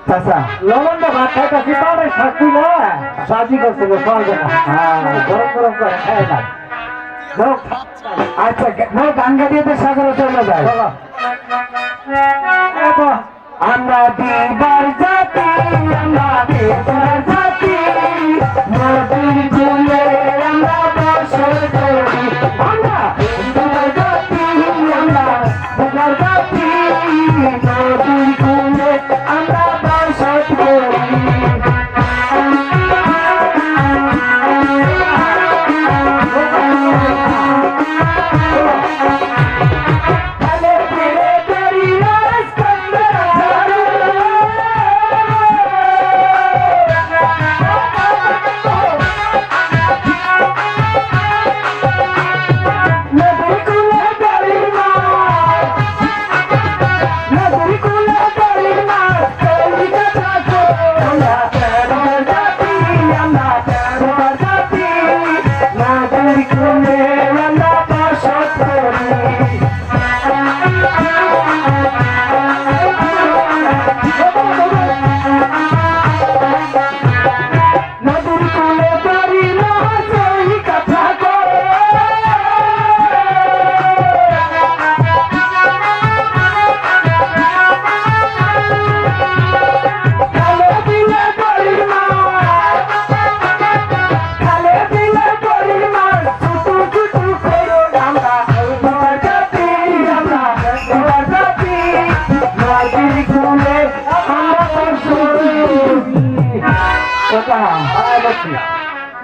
চাচা লবণটা ভাত খাইতেছি পাউডার শাস্তি না সাজি করছে চলবে না গরম গরম করে খাই না আচ্ছা গান গাইতে সাগরে চলে যায় আমরা দিবার জাতি আমরা দিবার জাতি নদীর জলে আমরা বসর করি আমরা দিবার জাতি আমরা দিবার জাতি নদীর জলে আমরা বসর করি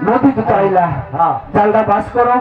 নদী তো চাইলা জালটা বাস করো